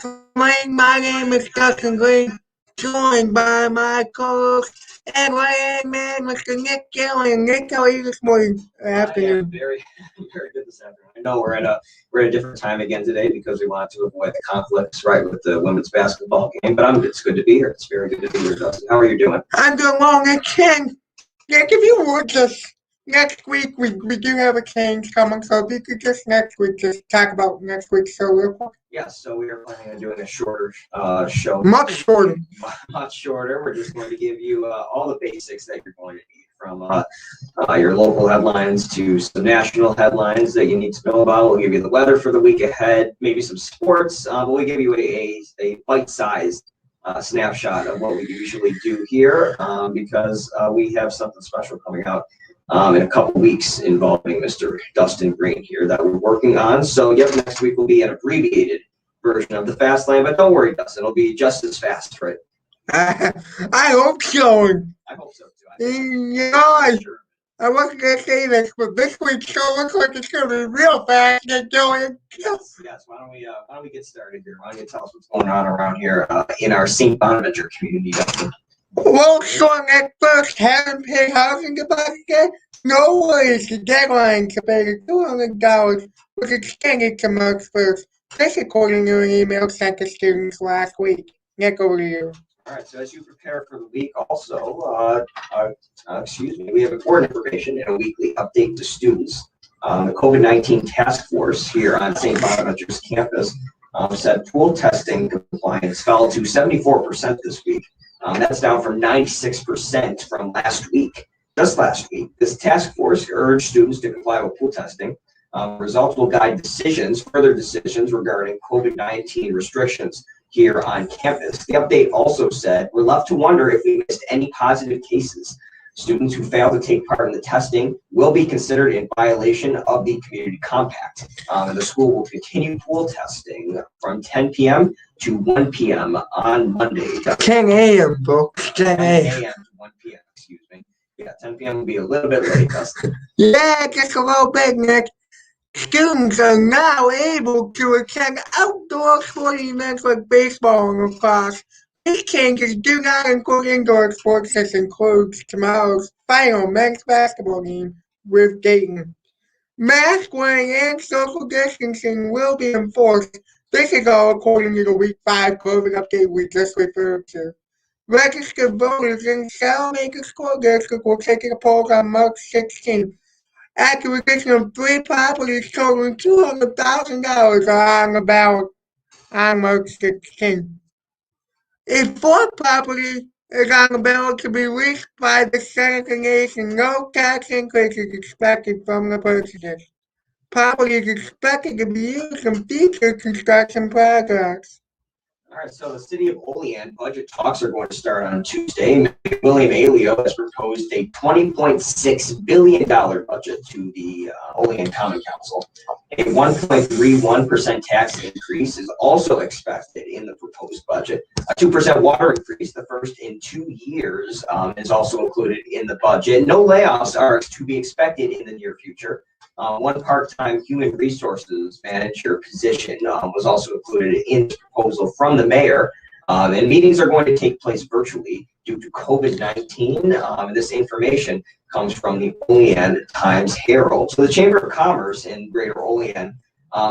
My name is Dustin Green, joined by my co-host and right-hand man, Mr. Nic Gelyon. Nick, how are you this morning? Afternoon. Very, very good this afternoon. I know we're at a different time again today because we want to avoid the conflicts, right, with the women's basketball game. But it's good to be here. It's very good to be here, Dustin. How are you doing? I'm doing well, Nick. Nick, if you would just next week we do have a change coming, so if you could just next week just talk about next week's show real quick. Yes, so we are planning on doing a shorter show. Much shorter. Much shorter. We're just going to give you all the basics that you're going to need, from your local headlines to some national headlines that you need to know about. We'll give you the weather for the week ahead, maybe some sports, but we'll give you a bite-sized snapshot of what we usually do here, because we have something special coming out in a couple weeks involving Mr. Dustin Green here that we're working on. So, yep, next week will be an abbreviated version of the Fast Lane, but don't worry, Dustin, it'll be just as fast, right? I hope so. I hope so, too. I wasn't going to say this, but this week's show looks like it's going to be real fast. Yes. Why don't we get started here? Why don't you tell us what's going on around here in our St. Bonaventure community, Dustin? Well, showing at first haven't paid housing deposit yet. No worries, the deadline to pay the $200 was extended to March 1st. This according to an email sent to students last week. Nick, over to you. All right, so as you prepare for the week also, we have important information and a weekly update to students. The COVID-19 task force here on St. Bonaventure's campus said pool testing compliance fell to 74% this week. That's down from 96% from last week. Just last week, this task force urged students to comply with pool testing. Results will guide further decisions regarding COVID-19 restrictions here on campus. The update also said, we're left to wonder if we missed any positive cases. Students who fail to take part in the testing will be considered in violation of the community compact. And the school will continue pool testing from 10 p.m. to 1 p.m. on Monday. 10 a.m., folks. 10 a.m. to 1 p.m., excuse me. Yeah, 10 p.m. will be a little bit late, Dustin. Yeah, just a little bit, Nick. Students are now able to attend outdoor sporting events like baseball and lacrosse. These changes do not include indoor sports, that includes tomorrow's final men's basketball game with Dayton. Mask wearing and social distancing will be enforced. This is all according to the Week 5 COVID update we just referred to. Registered voters in Salamanca School District will take the polls on March 16th. Acquisition of 3 properties totaling $200,000 are on the ballot on March 16th. A 4th property is on the ballot to be leased by the Senate and Nation. No tax increase is expected from the purchases. Property is expected to be used in future construction projects. All right, so the city of Olean budget talks are going to start on Tuesday. William Aleo has proposed a $20.6 billion budget to the Olean Common Council. A 1.31% tax increase is also expected in the proposed budget. A 2% water increase, the first in 2 years, is also included in the budget. No layoffs are to be expected in the near future. One part-time human resources manager position was also included in the proposal from the mayor. And meetings are going to take place virtually due to COVID-19. This information comes from the Olean Times-Herald. So the Chamber of Commerce in Greater Olean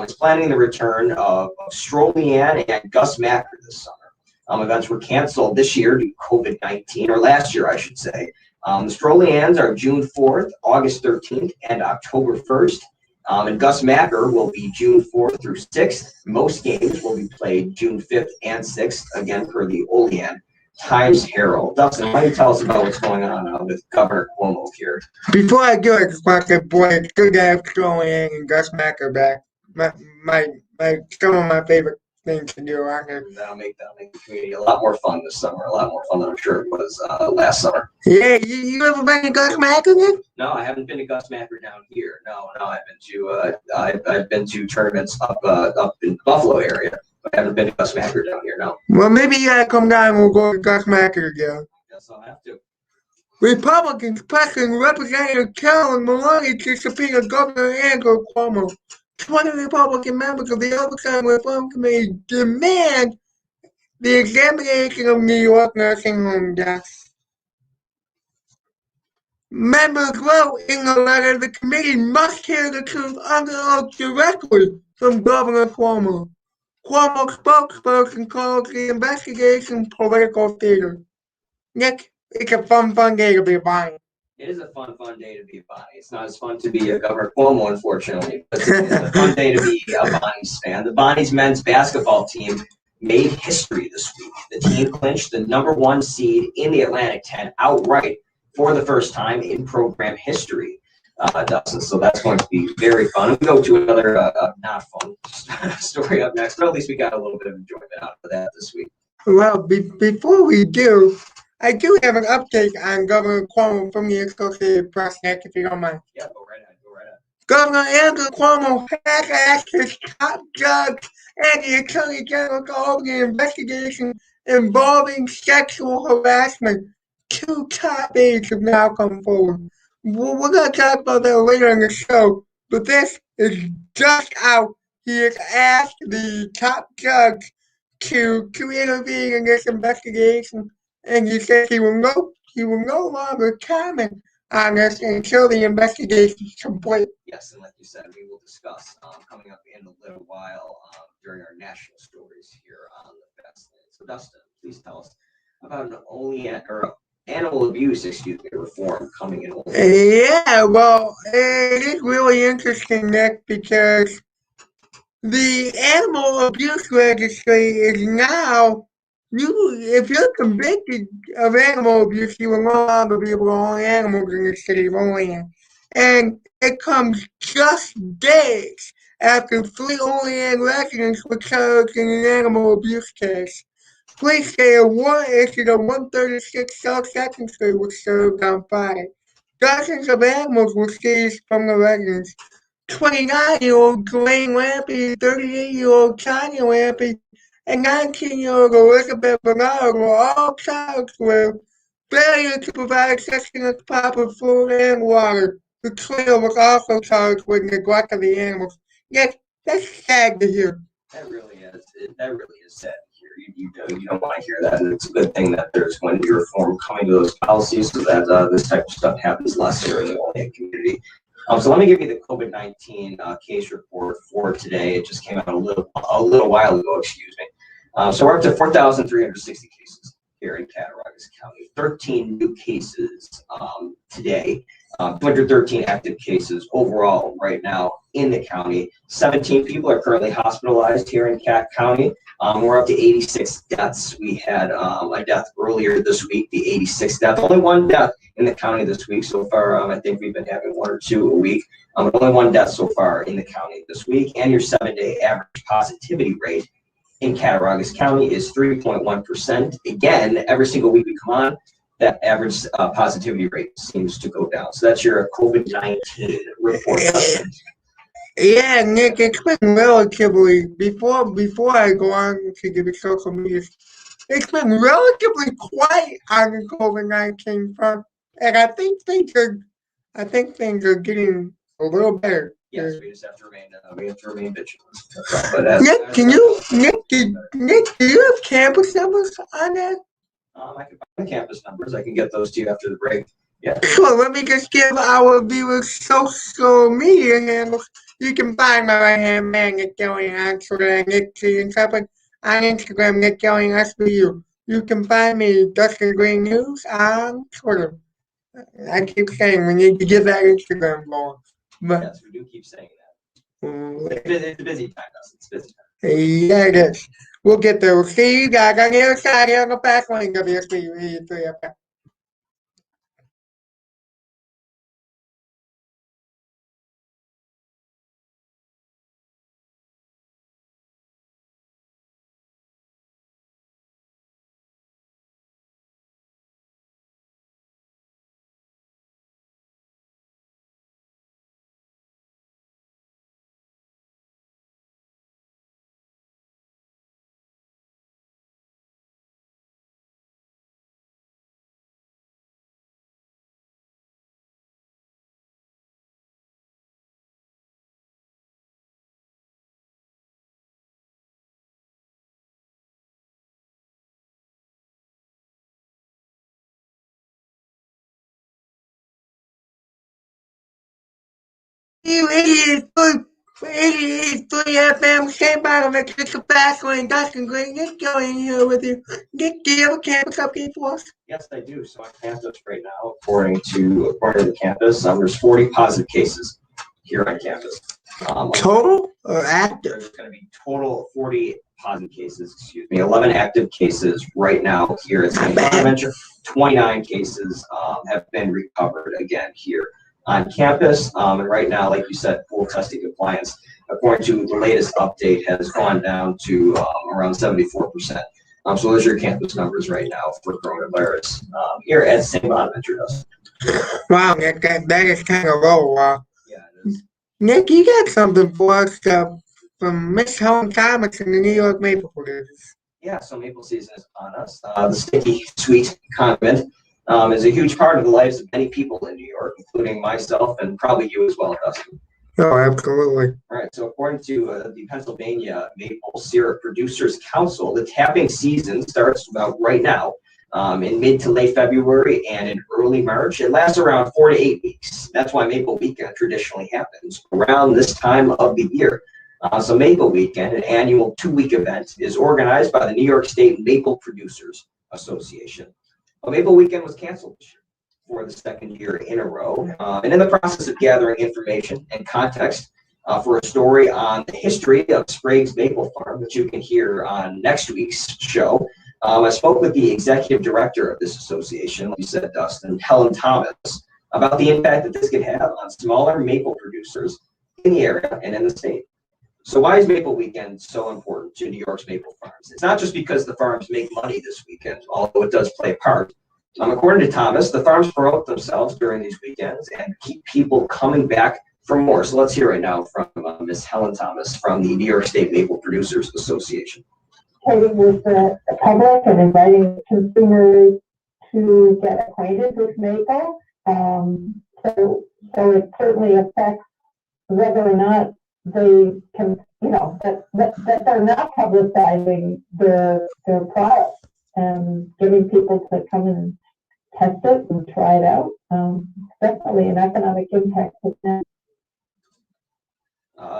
is planning the return of Strolian and Gus Macker this summer. Events were canceled this year due to COVID-19, or last year, I should say. The Strolians are June 4th, August 13th, and October 1st. And Gus Macker will be June 4th through 6th. Most games will be played June 5th and 6th, again, per the Olean Times-Herald. Dustin, why don't you tell us about what's going on with Governor Cuomo here? Before I do, I just want to say, boy, it's good to have Strolian and Gus Macker back. Some of my favorite things to do around here. That'll make the community a lot more fun this summer, a lot more fun than I'm sure it was last summer. Yeah, you ever been to Gus Macker then? No, I haven't been to Gus Macker down here. No, I've been to tournaments up in the Buffalo area, but I haven't been to Gus Macker down here. No. Well, maybe you gotta come down and we'll go to Gus Macker again. Guess I'll have to. Republicans pressing Representative Carolyn Maloney to subpoena Governor Andrew Cuomo. 20 Republican members of the Oversight Reform Committee demand the examination of New York nursing home deaths. Members wrote in the letter the committee must hear the truth under oath directly from Governor Cuomo. Cuomo's spokesperson calls the investigation political theater. Nick, it's a fun day to be a Bonnie. It is a fun day to be a Bonnie. It's not as fun to be a Governor Cuomo, unfortunately, but it's a fun day to be a Bonnie's fan. The Bonnie's men's basketball team made history this week. The team clinched the #1 seed in the Atlantic 10 outright for the first time in program history, Dustin. So that's going to be very fun. We go to another not fun story up next, but at least we got a little bit of enjoyment out of that this week. Well, before we do, I do have an update on Governor Cuomo from the Associated Press, Nick, if you don't mind. Yeah, go right ahead. Governor Andrew Cuomo has asked his top judge and the Attorney General to open an investigation involving sexual harassment. 2 top aides have now come forward. We're going to talk about that later in the show, but this is just out. He has asked the top judge to intervene in this investigation, and he says he will no longer comment on this until the investigation is complete. Yes, and like you said, we will discuss coming up in a little while during our national stories here on the Fast Lane. So, Dustin, please tell us about animal abuse, reform coming in. Yeah, well, it is really interesting, Nick, because the animal abuse registry is now, if you're convicted of animal abuse, you will no longer be able to own animals in the city of Olean. And it comes just days after 3 Olean residents were charged in an animal abuse case. Police say a warrant issued on 136 South 2nd Street was served on Friday. Dozens of animals were seized from the residents. 29-year-old Dwayne Lampy, 38-year-old Tanya Lampy, and 19-year-old Elizabeth Bernard were all charged with failure to provide sustenance, proper food, and water. The trio was also charged with neglect of the animals. Yes, that's sad to hear. That really is. That really is sad to hear. You don't want to hear that, and it's a good thing that there's going to be reform coming to those policies so that this type of stuff happens less here in the Olean community. So let me give you the COVID-19 case report for today. It just came out a little while ago. Excuse me. So we're up to 4,360 cases here in Cattaraugus County. 13 new cases today. 213 active cases overall right now in the county. 17 people are currently hospitalized here in Cat County. We're up to 86 deaths. We had a death earlier this week, the 86th death. Only 1 death in the county this week so far. I think we've been having 1 or 2 a week. Only 1 death so far in the county this week. And your 7-day average positivity rate in Cattaraugus County is 3.1%. Again, every single week we come on, that average positivity rate seems to go down. So that's your COVID-19 report. Yeah, Nick, it's been relatively, before I go on to the social media, it's been relatively quiet on the COVID-19 front, and I think things are getting a little better. Yes, we just have to remain vigilant. Nick, do you have campus numbers on that? I can find the campus numbers. I can get those to you after the break. Yeah. Sure, let me just give our viewers social media handles. You can find my right-hand man, Nic Gelyon, on Twitter, Nick Gelyon, on Instagram, Nic Gelyon SBU. You can find me, Dustin Green News, on Twitter. I keep saying we need to get that Instagram going. But, yes, we do keep saying that. It's a busy time, Dustin. It's busy time. Yeah, it is. We'll get there. We'll see you guys on the other side here on the back lane, WSBU. You 88.3 FM, St. Bonaventure, it's a fast one, Dustin, great, Nic Gelyon here with you. Nic, do you have a campus update for us? Yes, I do. So on campus right now, according to the campus, there's 40 positive cases here on campus. Total or active? There's going to be total of 40 positive cases, 11 active cases right now here at St. Bonaventure. 29 cases have been recovered again here on campus. And right now, like you said, full testing compliance, according to the latest update, has gone down to around 74%. So those are your campus numbers right now for coronavirus here at St. Bonaventure. Wow, Nic, that is kind of low. Yeah, it is. Nic, you got something for us from Miss Helen Thomas and the New York Maple Producers. Yeah, so maple season is upon us. The sticky, sweet condiment is a huge part of the lives of many people in New York, including myself and probably you as well, Dustin. Oh, absolutely. All right, so according to the Pennsylvania Maple Syrup Producers Council, the tapping season starts about right now in mid to late February and in early March. It lasts around 4 to 8 weeks. That's why Maple Weekend traditionally happens around this time of the year. So Maple Weekend, an annual 2-week event, is organized by the New York State Maple Producers Association. Well, Maple Weekend was canceled this year for the second year in a row. And in the process of gathering information and context for a story on the history of Sprague's Maple Farm, which you can hear on next week's show, I spoke with the executive director of this association, like you said, Dustin, Helen Thomas, about the impact that this could have on smaller maple producers in the area and in the state. So why is Maple Weekend so important to New York's maple farms? It's not just because the farms make money this weekend, although it does play a part. According to Thomas, the farms promote themselves during these weekends and keep people coming back for more. So let's hear right now from Ms. Helen Thomas from the New York State Maple Producers Association. Communicating with the public and inviting consumers to get acquainted with maple. So it certainly affects whether or not they can, that they're not publicizing their products and getting people to come and test it and try it out. Definitely an economic impact with that.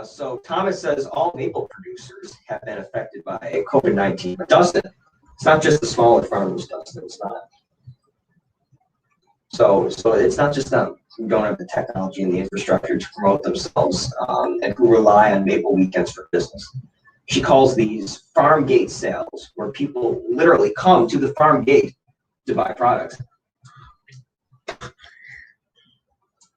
So Thomas says all maple producers have been affected by COVID-19. But Dustin, it's not just the smaller farmers, Dustin. It's not. So it's not just them who don't have the technology and the infrastructure to promote themselves and who rely on Maple Weekends for business. She calls these farm gate sales, where people literally come to the farm gate to buy products.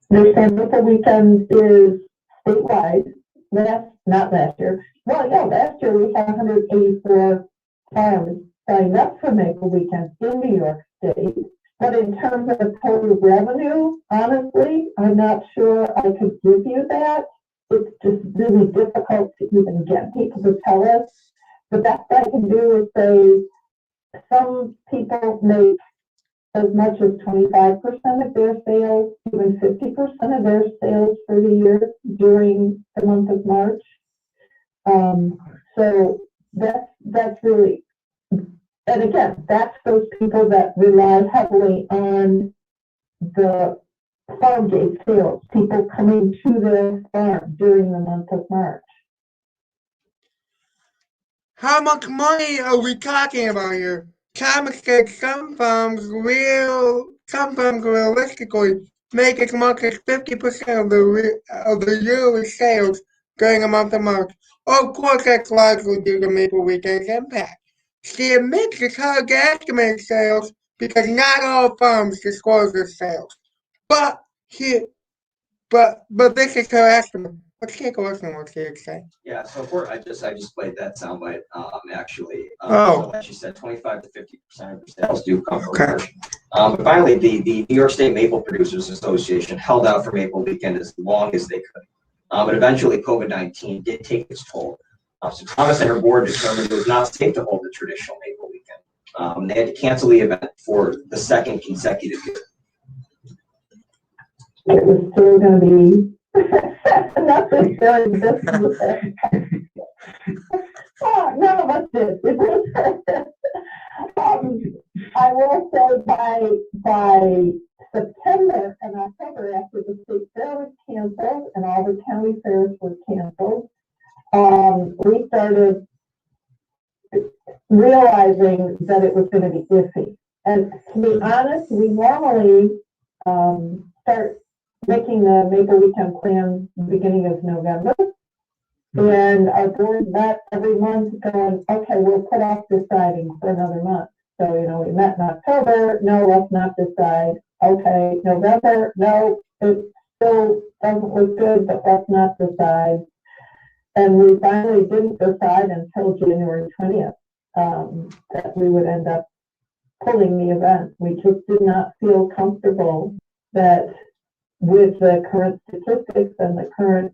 The Maple Weekend is statewide. Not last year. Well, yeah, last year we had 184 farms signed up for Maple Weekend in New York State. But in terms of total revenue, honestly, I'm not sure I could give you that. It's just really difficult to even get people to tell us. The best I can do is say some people make as much as 25% of their sales, even 50% of their sales for the year during the month of March. So that's really, and again, that's those people that rely heavily on the farm gate sales, people coming to their farm during the month of March. How much money are we talking about here? Thomas said some farms realistically make as much as 50% of the yearly sales during the month of March. Of course, that's largely due to Maple Weekend's impact. She admits it's hard to estimate sales because not all farms disclose their sales. But this is her estimate. Let's take a listen to what she had to say. Yeah, so I just played that soundbite actually. Oh. So like she said, 25 to 50% of the sales do come from March. But finally, the New York State Maple Producers Association held out for Maple Weekend as long as they could. But eventually, COVID-19 did take its toll. So Thomas and her board determined it was not safe to hold the traditional Maple Weekend. They had to cancel the event for the second consecutive year. It was still going to be nothing during this. None of us did. I will say by September and October, after the state fair was canceled, canceled and all the county fairs were canceled, we started realizing that it was going to be iffy. And to be honest, we normally start making the Maple Weekend plan beginning of November. And our board met every month going, okay, we'll put off deciding for another month. So, we met in October. No, let's not decide. Okay, November. No, it still doesn't look good, but let's not decide. And we finally didn't decide until January 20th that we would end up pulling the event. We just did not feel comfortable that with the current statistics and the current,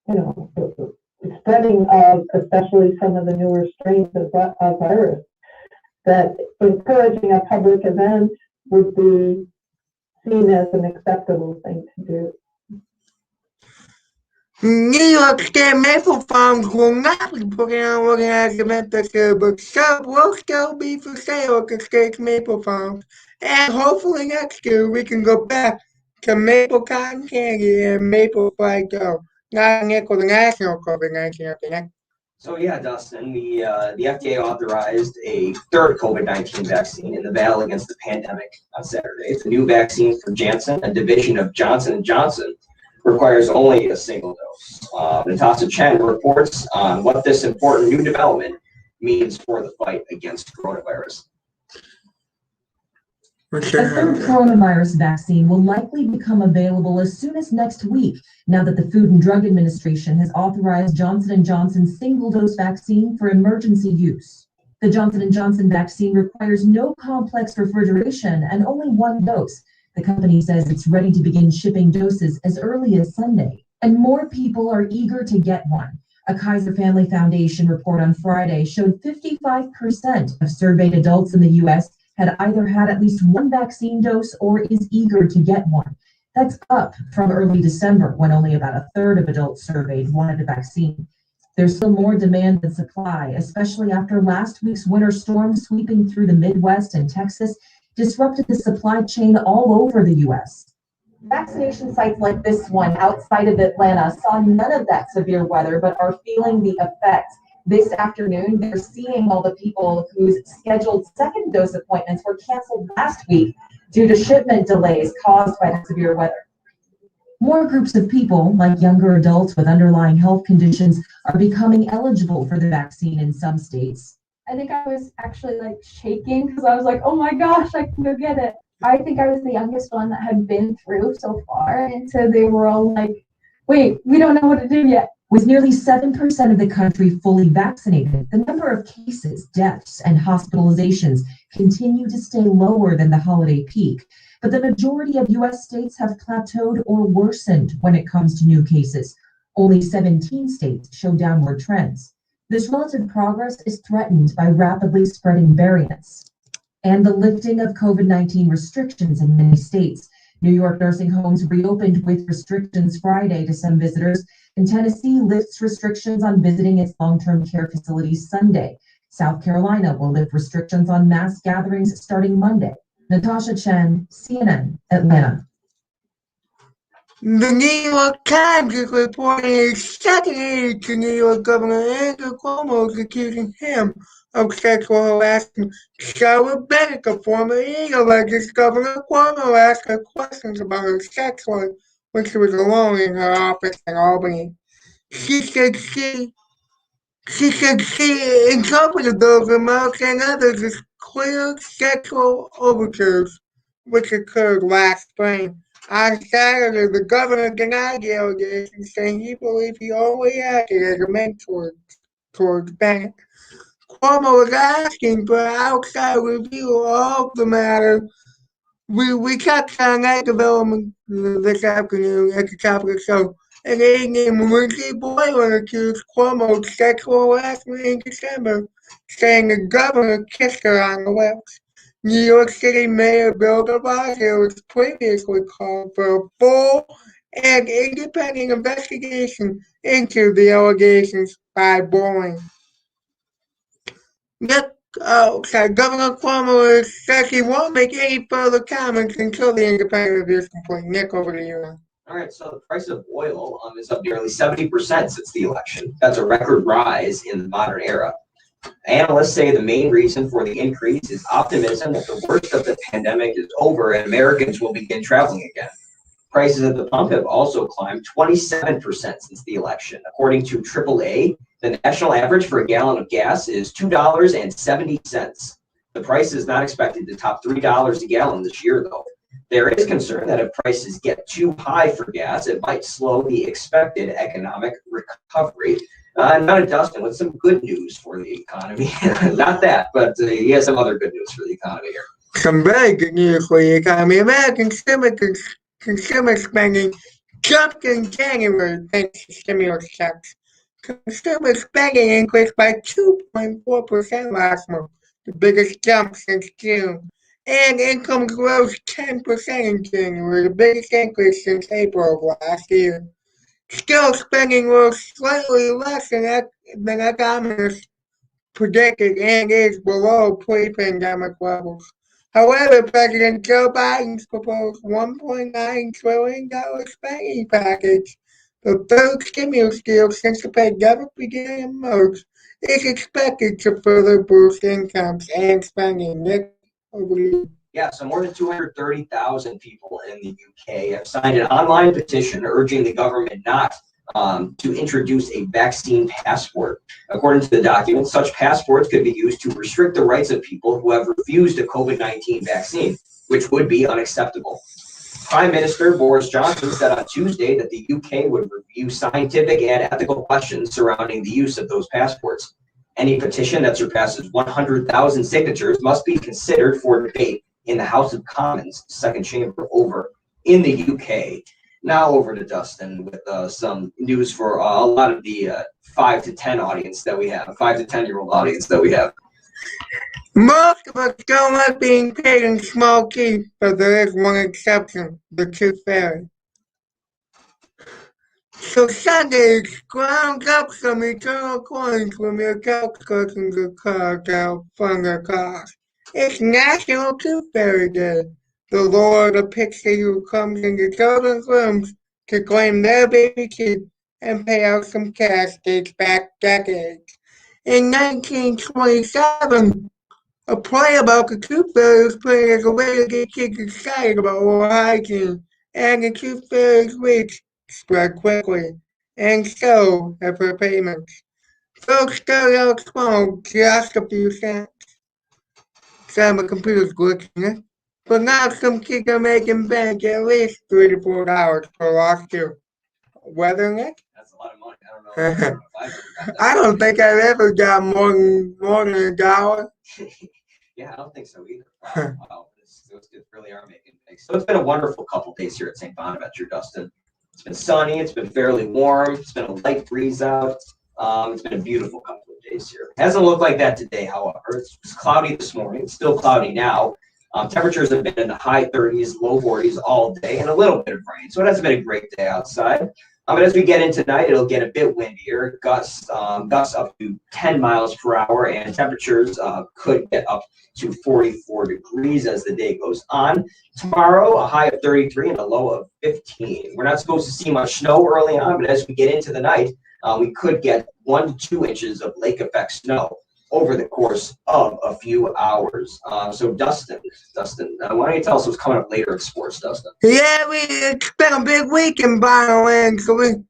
the spreading of especially some of the newer strains of virus, that encouraging a public event would be seen as an acceptable thing to do. New York State Maple Farms will not be putting on organized event this year, but some will still be for sale at the state's Maple Farms. And hopefully next year we can go back to maple cotton candy and maple fried dough. Not Nick with the national COVID-19 update. So yeah, Dustin, the FDA authorized a third COVID-19 vaccine in the battle against the pandemic on Saturday. It's a new vaccine from Janssen, a division of Johnson & Johnson, requires only a single dose. Natasha Chen reports on what this important new development means for the fight against coronavirus. A third coronavirus vaccine will likely become available as soon as next week, now that the Food and Drug Administration has authorized Johnson & Johnson's single-dose vaccine for emergency use. The Johnson & Johnson vaccine requires no complex refrigeration and only one dose. The company says it's ready to begin shipping doses as early as Sunday, and more people are eager to get one. A Kaiser Family Foundation report on Friday showed 55% of surveyed adults in the U.S. had either had at least one vaccine dose or is eager to get one. That's up from early December, when only about a third of adults surveyed wanted a vaccine. There's still more demand than supply, especially after last week's winter storm sweeping through the Midwest and Texas disrupted the supply chain all over the U.S. Vaccination sites like this one outside of Atlanta saw none of that severe weather, but are feeling the effects. This afternoon, they're seeing all the people whose scheduled second dose appointments were canceled last week due to shipment delays caused by the severe weather. More groups of people, like younger adults with underlying health conditions, are becoming eligible for the vaccine in some states. I think I was actually shaking because I was like, oh my gosh, I can go get it. I think I was the youngest one that had been through so far. And so they were all like, wait, we don't know what to do yet. With nearly 7% of the country fully vaccinated, the number of cases, deaths, and hospitalizations continue to stay lower than the holiday peak. But the majority of U.S. states have plateaued or worsened when it comes to new cases. Only 17 states show downward trends. This relative progress is threatened by rapidly spreading variants and the lifting of COVID-19 restrictions in many states. New York nursing homes reopened with restrictions Friday to some visitors, and Tennessee lifts restrictions on visiting its long-term care facilities Sunday. South Carolina will lift restrictions on mass gatherings starting Monday. Natasha Chen, CNN, Atlanta. The New York Times is reporting a second aide to New York Governor Andrew Cuomo is accusing him of sexual harassment. Charlotte Bennett, a former aide, alleges Governor Cuomo asked her questions about her sex life when she was alone in her office in Albany. She said she interpreted those remarks and others as clear sexual overtures, which occurred last spring. On Saturday, the governor denied the allegations, saying he believed he only acted as a mentor towards Bennett. Cuomo is asking for an outside review of the matter. We touched on that development this afternoon at the top of the show. An aide named Lindsay Boylan accused Cuomo of sexual harassment in December, saying the governor kissed her on the lips. New York City Mayor Bill de Blasio has previously called for a full and independent investigation into the allegations by Boylan. Governor Cuomo says he won't make any further comments until the independent review is complete. Nick, over to you. All right, so the price of oil is up nearly 70% since the election. That's a record rise in the modern era. Analysts say the main reason for the increase is optimism that the worst of the pandemic is over and Americans will begin traveling again. Prices at the pump have also climbed 27% since the election. According to AAA, the national average for a gallon of gas is $2.70. The price is not expected to top $3 a gallon this year, though. There is concern that if prices get too high for gas, it might slow the expected economic recovery. Now to Dustin with some good news for the economy. Not that, but he has some other good news for the economy here. Some very good news for the economy. American consumer spending jumped in January thanks to stimulus checks. Consumer spending increased by 2.4% last month, the biggest jump since June. And income rose 10% in January, the biggest increase since April of last year. Still, spending rose slightly less than economists predicted and is below pre-pandemic levels. However, President Joe Biden's proposed $1.9 trillion spending package, the third stimulus deal since the pandemic began in March, is expected to further boost incomes and spending. Nick, over to you. Yeah, so more than 230,000 people in the UK have signed an online petition urging the government not to introduce a vaccine passport. According to the document, such passports could be used to restrict the rights of people who have refused a COVID-19 vaccine, which would be unacceptable. Prime Minister Boris Johnson said on Tuesday that the UK would review scientific and ethical questions surrounding the use of those passports. Any petition that surpasses 100,000 signatures must be considered for debate in the House of Commons, second chamber over in the UK. Now over to Dustin with some news for a lot of the 5 to 10 audience that we have, 5 to 10-year-old audience that we have. Most of us don't like being paid in small keys, but there is one exception, the Tooth Fairy. So Sunday ground up some eternal coins from your couch cushions or cards out from their cars. It's National Tooth Fairy Day. The Lord of Pixie who comes into children's rooms to claim their baby teeth and pay out some cash dates back decades. In 1927, a play about the Tooth Fairy was played as a way to get kids excited about oral hygiene, and the Tooth Fairy's reach spread quickly, and so have her payments. Folks started out small, just a few cents. Some of the computer's glitching, but now some kids are making bank at least $3 to $4 per lost tooth. Weather, Nick? That's a lot of money. I don't know if I've ever got that. I don't think I've ever got more than $1. Yeah, I don't think so either. Wow. Those kids really are making bank. So it's been a wonderful couple days here at St. Bonaventure, Dustin. It's been sunny. It's been fairly warm. It's been a light breeze out. It's been a beautiful couple of days here. It hasn't looked like that today, however. It's cloudy this morning. It's still cloudy now. Temperatures have been in the high 30s, low 40s all day, and a little bit of rain. So it hasn't been a great day outside. But as we get into tonight, it'll get a bit windier, gusts up to 10 miles per hour, and temperatures could get up to 44 degrees as the day goes on. Tomorrow, a high of 33 and a low of 15. We're not supposed to see much snow early on, but as we get into the night, we could get 1 to 2 inches of lake effect snow over the course of a few hours. So Dustin, why don't you tell us what's coming up later in sports, Dustin? Yeah, it's been a big week in Bonaventure, so we're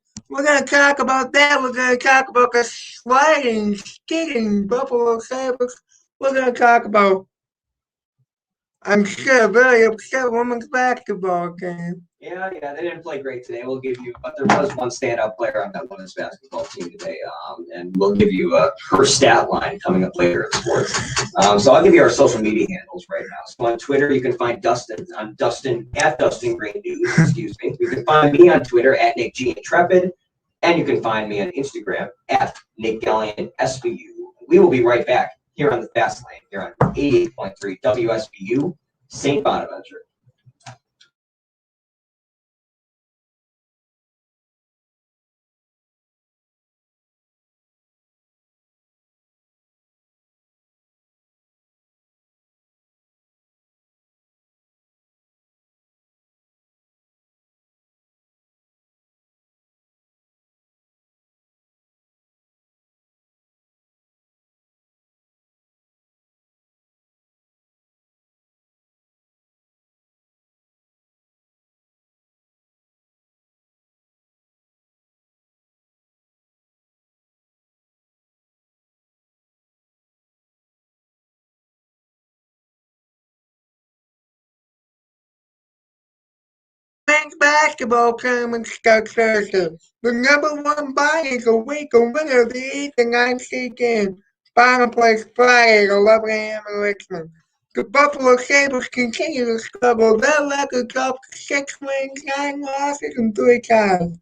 going to talk about that. We're going to talk about the sliding, skiing Buffalo Sabres. We're going to talk about, I'm sure, a very upset women's basketball game. Yeah, they didn't play great today. We'll give you, but there was one standout player on that women's basketball team today, and we'll give you her stat line coming up later in sports. So I'll give you our social media handles right now. So on Twitter, you can find Dustin on Dustin at Dustin Green News. Excuse me. You can find me on Twitter at Nic G Intrepid, and you can find me on Instagram at Nic Gelyon SBU. We will be right back here on the Fast Lane here on 88.3 WSBU, St. Bonaventure. men's basketball tournament starts Thursday. The number one Bonnies await a winner of the 8th and 9th seed game. Final plays Friday at 11 a.m. in Richmond. The Buffalo Sabres continue to struggle. Their record dropped 6 wins, 9 losses, and 3 ties.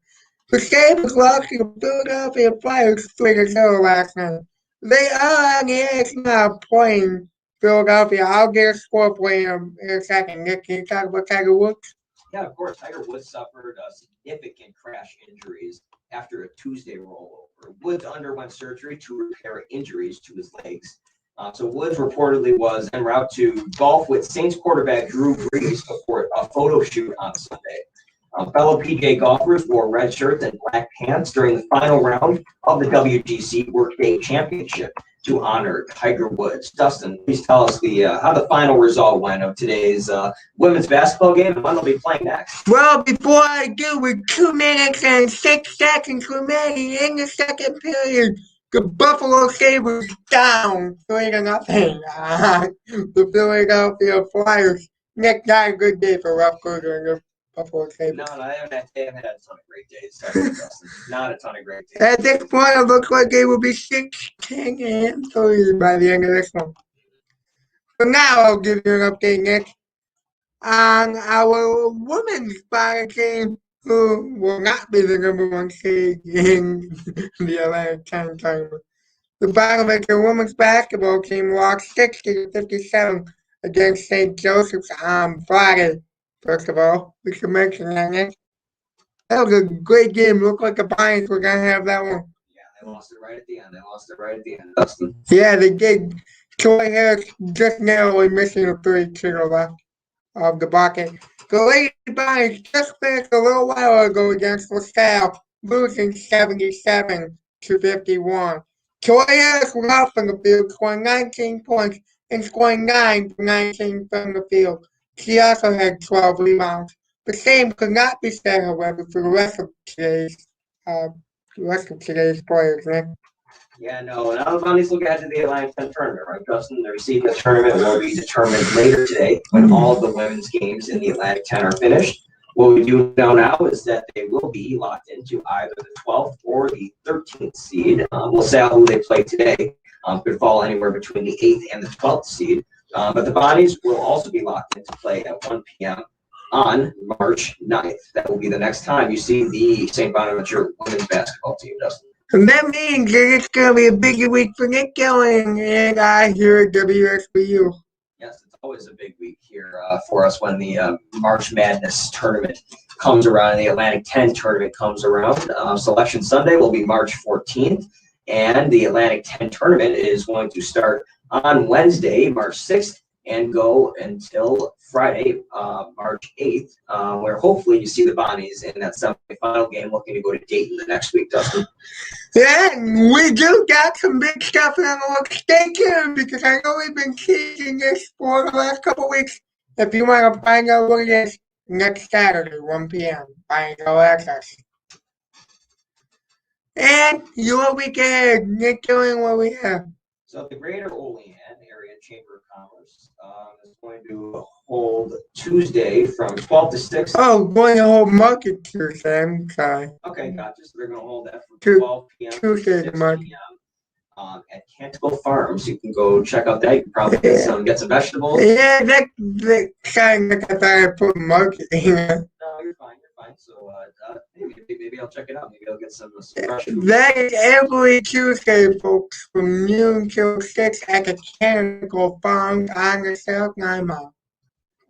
The Sabres lost to the Philadelphia Flyers 3-0 last night. They are on the edge now playing Philadelphia. I'll get a score for you in a second. Nick, can you talk about Tiger Woods? Yeah, of course. Tiger Woods suffered significant crash injuries after a Tuesday rollover. Woods underwent surgery to repair injuries to his legs. So Woods reportedly was en route to golf with Saints quarterback Drew Brees before a photo shoot on Sunday. Fellow PGA golfers wore red shirts and black pants during the final round of the WGC Workday Championship to honor Tiger Woods. Dustin, please tell us how the final result went of today's women's basketball game and when they'll be playing next. Well, before I do, with 2 minutes and 6 seconds remaining in the second period, the Buffalo Sabres down 3-0. The Philadelphia Flyers. Nick, not a good day for Rough Cruiser and the Buffalo Sabres. No, I haven't had a ton of great days. Sorry, Dustin. Not a ton of great days. At this point, it looks like they will be 6-10 and 3 by the end of this one. So now I'll give you an update, Nick, on our women's body team, who will not be the number one seed in the Atlantic 10 tournament. The Bonaventure women's basketball team lost 60-57 against St. Joseph's on Friday. First of all, we should mention that, Nick. That was a great game. Looked like the Lions were going to have that one. Yeah, they lost it right at the end. Dustin. Yeah, they did. Troy Harris just narrowly missing a 3 to the left of the bucket. The Lady Lions just finished a little while ago against LaSalle, losing 77-51. Troy Harris was off from the field, scoring 19 points and scoring 9 for 19 from the field. She also had 12 rebounds. The same could not be said, however, for the rest of today's players, Nick. Yeah, no, and the Bunnies look ahead to the Atlantic 10 tournament, right, Dustin? The seed in the tournament will be determined later today when all of the women's games in the Atlantic 10 are finished. What we do know now is that they will be locked into either the 12th or the 13th seed. We'll see who they play today. Could fall anywhere between the 8th and the 12th seed. But the Bonnies will also be locked into play at 1 p.m. on March 9th. That will be the next time you see the St. Bonaventure women's basketball team, Dustin. And that means that it's going to be a big week for Nic Gelyon and I here at WSBU. Yes, it's always a big week here for us when the March Madness tournament comes around, the Atlantic 10 tournament comes around. Selection Sunday will be March 14th, and the Atlantic 10 tournament is going to start on Wednesday, March 6th, and go until Friday, March 8th, where hopefully you see the Bonnies in that semifinal game looking to go to Dayton the next week, Dustin. Yeah, and we do got some big stuff in our look. Stay tuned because I know we've been teasing this for the last couple of weeks. If you want to find out what it is, next Saturday, 1 p.m., find out access. And your weekend, Nic Gelyon, what we have. So the Greater Olean Area Chamber of Commerce is going to hold Tuesday from 12 to 6. Oh, going to hold Market Tuesday, I'm sorry. Okay, gotcha. So they're going to hold that from 12 p.m. to 6 p.m. At Canticle Farms. You can go check out that. You can probably get some vegetables. Yeah, that kind of, I thought I put marketing. No, you're fine. So maybe I'll check it out. Maybe I'll get some fresh food. That is every Tuesday, folks, from noon till 6 at the Canticle Farms on the South 9 Mile.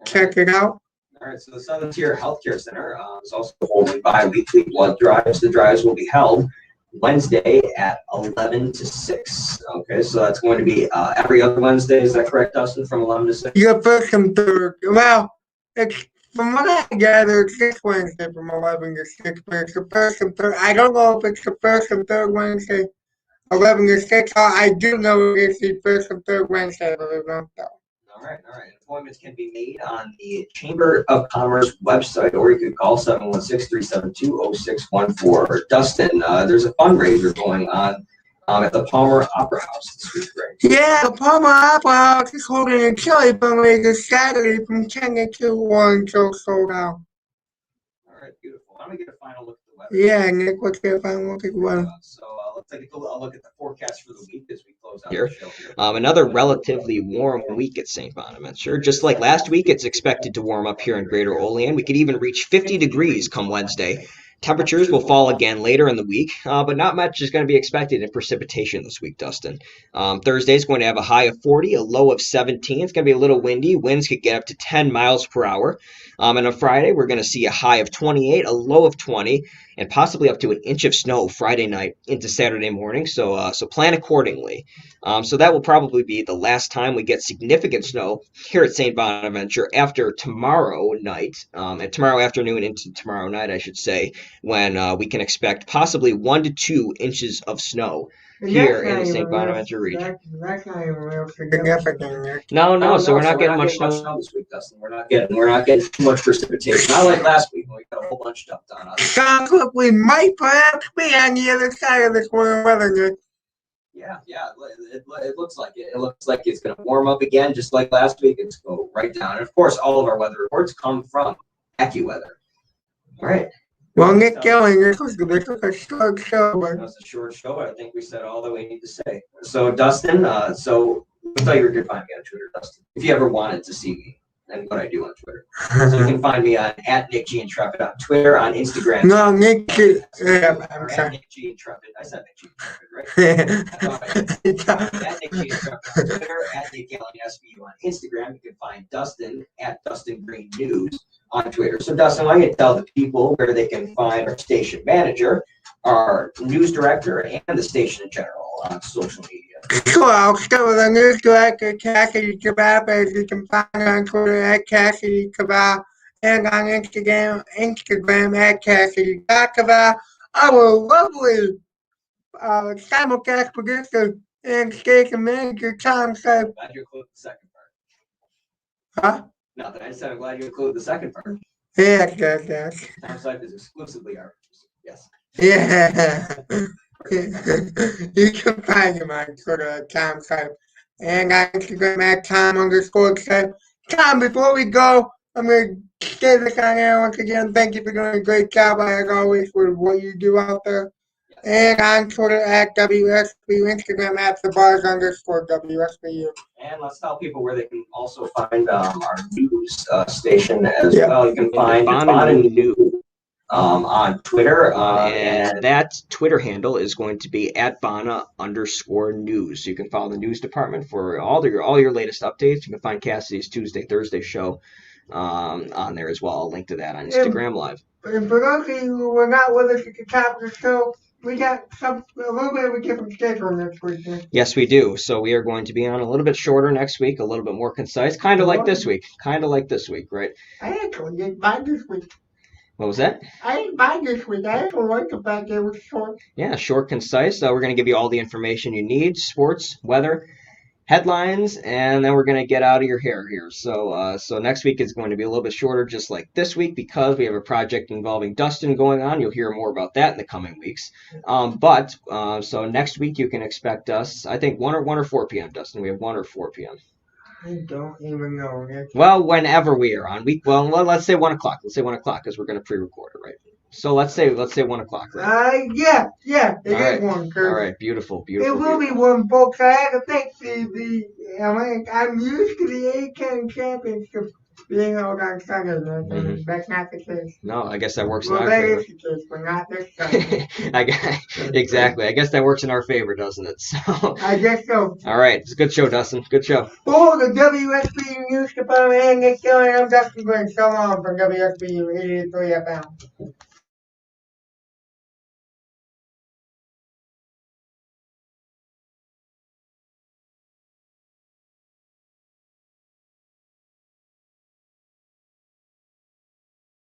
Check it out. All right, so the Southern Tier Healthcare Center is also holding bi-weekly blood drives. The drives will be held Wednesday at 11 to 6. Okay, so that's going to be every other Wednesday. Is that correct, Dustin, from 11 to 6? Your first and third. Well, it's, from what I gather, it's this Wednesday from 11 to 6, but it's the first and third. I don't know if it's the first and third Wednesday, 11 to 6. I do know it's the first and third Wednesday of the month, though. All right. Appointments can be made on the Chamber of Commerce website, or you could call 716-372-0614. Dustin, there's a fundraiser going on at the Palmer Opera House this week, right? Yeah, the Palmer Opera House is holding a chili fundraiser Saturday from 10 to 2 until sold out. All right, beautiful. Why don't we get a final look at the weather? Yeah, Nick, what's your final look at the weather? So let's take a look at the forecast for the week as we close out Here. the show here. Another relatively warm week at St. Bonaventure. Just like last week, it's expected to warm up here in Greater Olean. We could even reach 50 degrees come Wednesday. Temperatures will fall again later in the week, but not much is going to be expected in precipitation this week, Dustin. Thursday is going to have a high of 40, a low of 17. It's going to be a little windy. Winds could get up to 10 miles per hour. And on Friday, we're going to see a high of 28, a low of 20, and possibly up to an inch of snow Friday night into Saturday morning. So plan accordingly. So that will probably be the last time we get significant snow here at St. Bonaventure after tomorrow night, and tomorrow afternoon into tomorrow night, I should say, when we can expect possibly 1 to 2 inches of snow here in the St. Bonaventure region. That's not even real significant, Nick. No, so we're not getting much much snow. this week, Dustin. We're not getting too much precipitation. Not like last week when we got a whole bunch dumped on us. Sounds like we might perhaps be on the other side of this warm weather, Nick. Yeah, it looks like it. It looks like it's going to warm up again, just like last week. It's go right down. And of course, all of our weather reports come from AccuWeather. All right. Well, Nic Gelyon, this was a short show, but That was a short show, but I think we said all that we need to say. So, Dustin, so we thought you were good to find me on Twitter, Dustin, if you ever wanted to see me and what I do on Twitter. So you can find me on @NicGintrepid on Twitter, on Instagram. no, Nick, Or I'm at sorry. @NicGintrepid. I said NicGintrepid, right? At NicGintrepid on Twitter, @Nic Gelyon SBU on Instagram. You can find Dustin @Dustin Green News on Twitter. So, Dustin, why don't you tell the people where they can find our station manager, our news director, and the station in general on social media? Sure, I'll start with the news director, Cassidy Kebab, as you can find on Twitter @Cassidy Kebab, and on Instagram @Cassidy.Kebab. Our lovely simulcast producer and station manager, Tom, said, Glad you included the second part. huh? Nothing. I said I'm glad you included the second part. Yes. Our site is exclusively our yes. Yeah. You can find him on Twitter Tom Said, and on Instagram @Tom_Said. Tom, before we go, I'm going to say this on air once again. Thank you for doing a great job, as always, with what you do out there. And on Twitter @WSBU, Instagram @TheBars_WSBU. And let's tell people where they can also find our news station as Yeah. well. You can find Bonaventure News on Twitter. And that Twitter handle is going to be @Bana_news. So you can follow the news department for all your latest updates. You can find Cassidy's Tuesday, Thursday show on there as well. I'll link to that on Instagram Live. And for those of you who were not with us at the top of the show, we got a little bit of a different schedule next week. Yes, we do. So we are going to be on a little bit shorter next week, a little bit more concise, kind of like this week, right? I actually didn't mind this week. What was that? I didn't mind this week. I actually like the fact that it was short. Yeah, short, concise. We're going to give you all the information you need, sports, weather, headlines, and then we're going to get out of your hair here. So next week is going to be a little bit shorter, just like this week, because we have a project involving Dustyn going on. You'll hear more about that in the coming weeks. So next week you can expect us, I think 1 or 4 p.m., Dustin. We have 1 or 4 p.m. I don't even know. Well, whenever we are on week, let's say 1 o'clock. Let's say 1 o'clock because we're going to pre-record it, right? So let's say 1 o'clock, right? Yeah, it All right. is one. All right, beautiful. It will be one, folks. I had to think I'm used to the A-10 championship being held on Sunday. Mhm. That's not the case. No, I guess that works in Well, our that favor. is the case, but not this Sunday. Exactly. I guess that works in our favor, doesn't it? So, I guess so. all right. It's a good show, Dustin. Good show. For the WSBU News Department and Nic Gelyon, I'm Dustin Green. So long from WSBU 88.3 FM.